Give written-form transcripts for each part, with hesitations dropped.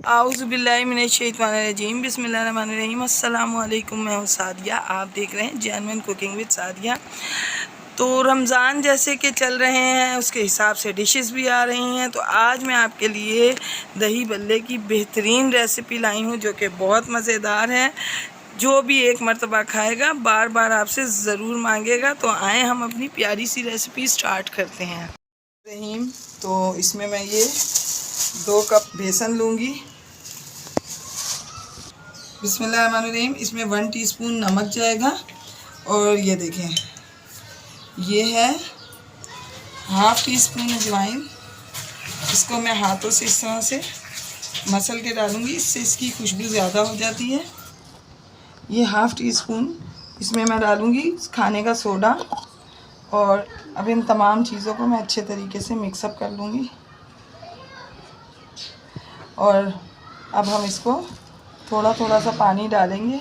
आउज़ुबिल्लाहिमिनश्शैतानिर्रजीम बिस्मिल्लाहिर्रहमानिर्रहीम। अस्सलामु अलैकुम। मैं हूँ सादिया, आप देख रहे हैं जेन्युइन कुकिंग विद सादिया। तो रमज़ान जैसे कि चल रहे हैं उसके हिसाब से डिशेस भी आ रही हैं। तो आज मैं आपके लिए दही बल्ले की बेहतरीन रेसिपी लाई हूँ जो कि बहुत मज़ेदार है। जो भी एक मरतबा खाएगा बार बार आपसे ज़रूर मांगेगा। तो आए हम अपनी प्यारी सी रेसिपी स्टार्ट करते हैं। रहीम, तो इसमें मैं ये 2 कप बेसन लूँगी। बिस्मिल्लाहिर्रहमानिर्रहीम। इसमें 1 टीस्पून नमक जाएगा और ये देखें ये है हाफ़ टी स्पून अजवाइन। इसको मैं हाथों से इस तरह से मसल के डालूँगी, इससे इसकी खुशबू ज़्यादा हो जाती है। ये हाफ़ टी स्पून इसमें मैं डालूँगी खाने का सोडा और अब इन तमाम चीज़ों को मैं अच्छे तरीके से मिक्सअप कर लूँगी। और अब हम इसको थोड़ा थोड़ा सा पानी डालेंगे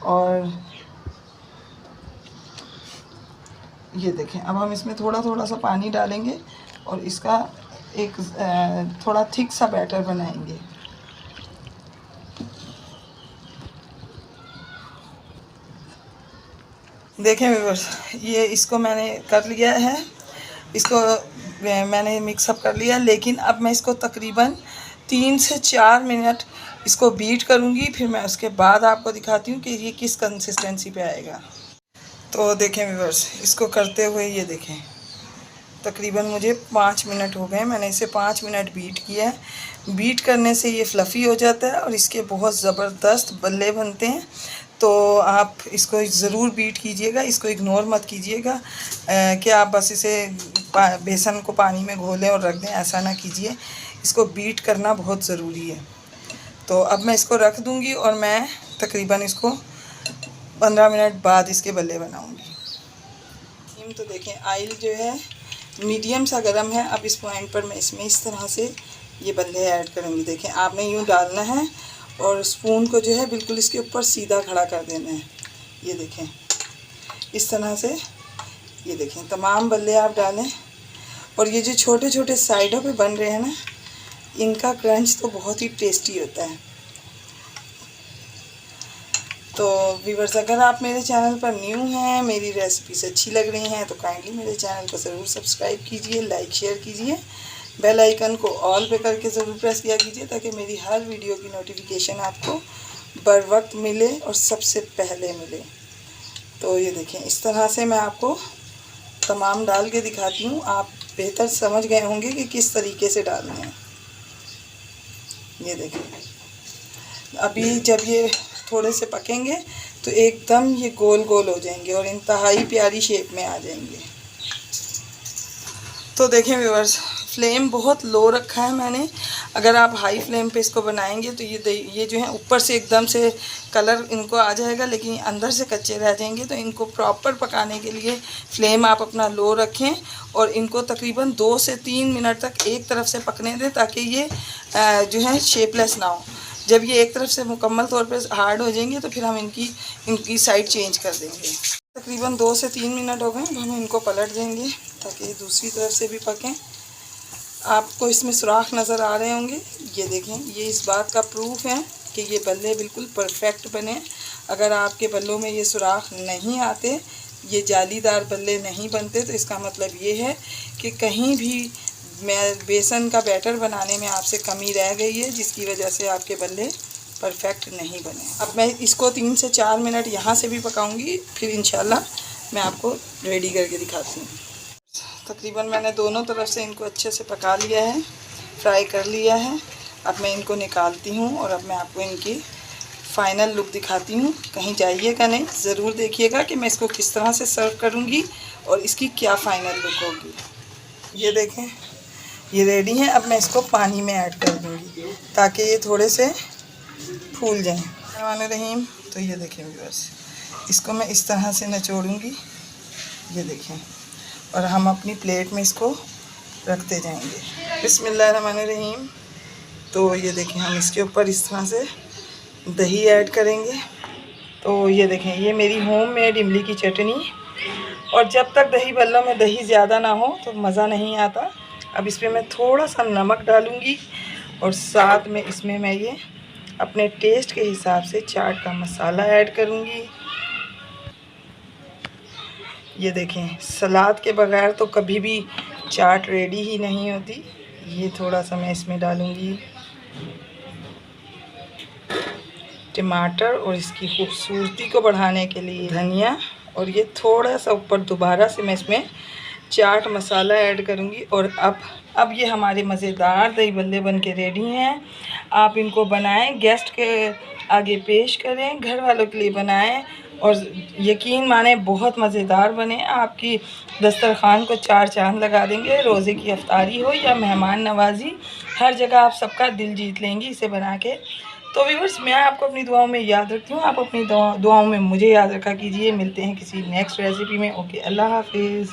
और ये देखें अब हम इसमें थोड़ा थोड़ा सा पानी डालेंगे और इसका एक थोड़ा थिक सा बैटर बनाएंगे। देखें व्यूअर्स, ये इसको मैंने कर लिया है, इसको मैंने मिक्सअप कर लिया। लेकिन अब मैं इसको तकरीबन 3 से 4 मिनट इसको बीट करूँगी, फिर मैं उसके बाद आपको दिखाती हूँ कि ये किस कंसिस्टेंसी पे आएगा। तो देखें व्यूअर्स, इसको करते हुए ये देखें तकरीबन मुझे 5 मिनट हो गए। मैंने इसे 5 मिनट बीट किया है। बीट करने से ये फ्लफ़ी हो जाता है और इसके बहुत ज़बरदस्त बल्ले बनते हैं। तो आप इसको ज़रूर बीट कीजिएगा, इसको इग्नोर मत कीजिएगा कि आप बस इसे बेसन को पानी में घोलें और रख दें, ऐसा ना कीजिए। इसको बीट करना बहुत ज़रूरी है। तो अब मैं इसको रख दूँगी और मैं तकरीबन इसको 15 मिनट बाद इसके बल्ले बनाऊँगी। तो देखें आयल जो है मीडियम सा गर्म है। अब इस पॉइंट पर मैं इसमें इस तरह से ये बल्ले ऐड करूँगी। देखें आपने यूँ डालना है और स्पून को जो है बिल्कुल इसके ऊपर सीधा खड़ा कर देना है। ये देखें इस तरह से, ये देखें तमाम बल्ले आप डालें। और ये जो छोटे छोटे साइडों पे बन रहे हैं ना, इनका क्रंच तो बहुत ही टेस्टी होता है। तो व्यूअर्स, अगर आप मेरे चैनल पर न्यू हैं, मेरी रेसिपीज़ अच्छी लग रही हैं तो काइंडली मेरे चैनल को ज़रूर सब्सक्राइब कीजिए, लाइक शेयर कीजिए, बेल आइकन को ऑल पे करके ज़रूर प्रेस किया कीजिए ताकि मेरी हर वीडियो की नोटिफिकेशन आपको बर वक्त मिले और सबसे पहले मिले। तो ये देखें इस तरह से मैं आपको तमाम डाल के दिखाती हूँ। आप बेहतर समझ गए होंगे कि किस तरीके से डालने हैं। ये देखें अभी जब ये थोड़े से पकेंगे तो एकदम ये गोल गोल हो जाएंगे और इंतहाई प्यारी शेप में आ जाएंगे। तो देखें व्यूअर्स, फ्लेम बहुत लो रखा है मैंने। अगर आप हाई फ्लेम पे इसको बनाएंगे तो ये जो है ऊपर से एकदम से कलर इनको आ जाएगा, लेकिन अंदर से कच्चे रह जाएंगे। तो इनको प्रॉपर पकाने के लिए फ्लेम आप अपना लो रखें और इनको तकरीबन 2 से 3 मिनट तक एक तरफ से पकने दें ताकि ये जो है शेपलेस ना हो। जब ये एक तरफ से मुकम्मल तौर पे हार्ड हो जाएंगे तो फिर हम इनकी साइड चेंज कर देंगे। तकरीबन 2 से 3 मिनट हो गए, तो हम इनको पलट देंगे ताकि दूसरी तरफ से भी पकें। आपको इसमें सुराख नज़र आ रहे होंगे, ये देखें, ये इस बात का प्रूफ है कि ये बल्ले बिल्कुल परफेक्ट बने। अगर आपके बल्लों में ये सुराख नहीं आते, ये जालीदार बल्ले नहीं बनते, तो इसका मतलब ये है कि कहीं भी मैं बेसन का बैटर बनाने में आपसे कमी रह गई है, जिसकी वजह से आपके बल्ले परफेक्ट नहीं बने। अब मैं इसको 3 से 4 मिनट यहाँ से भी पकाऊंगी, फिर इंशाल्लाह मैं आपको रेडी करके दिखाती हूँ। तकरीबन मैंने दोनों तरफ से इनको अच्छे से पका लिया है, फ्राई कर लिया है। अब मैं इनको निकालती हूँ और अब मैं आपको इनकी फ़ाइनल लुक दिखाती हूँ। कहीं जाइएगा नहीं, ज़रूर देखिएगा कि मैं इसको किस तरह से सर्व करूँगी और इसकी क्या फ़ाइनल लुक होगी। ये देखें ये रेडी है। अब मैं इसको पानी में ऐड कर दूँगी ताकि ये थोड़े से फूल जाएं। रहीम, तो ये देखें व्यूअर्स, इसको मैं इस तरह से निचोड़ूँगी, ये देखें, और हम अपनी प्लेट में इसको रखते जाएंगे। बिस्मिल्लाहिर्रहमानिर्रहीम। तो ये देखें हम इसके ऊपर इस तरह से दही ऐड करेंगे। तो ये देखें ये मेरी होममेड इमली की चटनी। और जब तक दही बल्लों में दही ज़्यादा ना हो तो मज़ा नहीं आता। अब इस पर मैं थोड़ा सा नमक डालूँगी और साथ में इसमें मैं ये अपने टेस्ट के हिसाब से चाट का मसाला ऐड करूँगी। ये देखें, सलाद के बगैर तो कभी भी चाट रेडी ही नहीं होती। ये थोड़ा सा मैं इसमें डालूँगी टमाटर, और इसकी खूबसूरती को बढ़ाने के लिए धनिया, और ये थोड़ा सा ऊपर दोबारा से मैं इसमें चाट मसाला ऐड करूँगी। और अब ये हमारे मज़ेदार दही बल्ले बन के रेडी हैं। आप इनको बनाएं, गेस्ट के आगे पेश करें, घर वालों के लिए बनाएं और यकीन माने बहुत मज़ेदार बने। आपकी दस्तरखान को चार चांद लगा देंगे। रोज़े की अफ्तारी हो या मेहमान नवाजी, हर जगह आप सबका दिल जीत लेंगी इसे बना के। तो व्यूअर्स, मैं आपको अपनी दुआओं में याद रखती हूँ, आप अपनी दुआओं में मुझे याद रखा कीजिए। मिलते हैं किसी नेक्स्ट रेसिपी में। ओके, अल्लाह हाफिज़।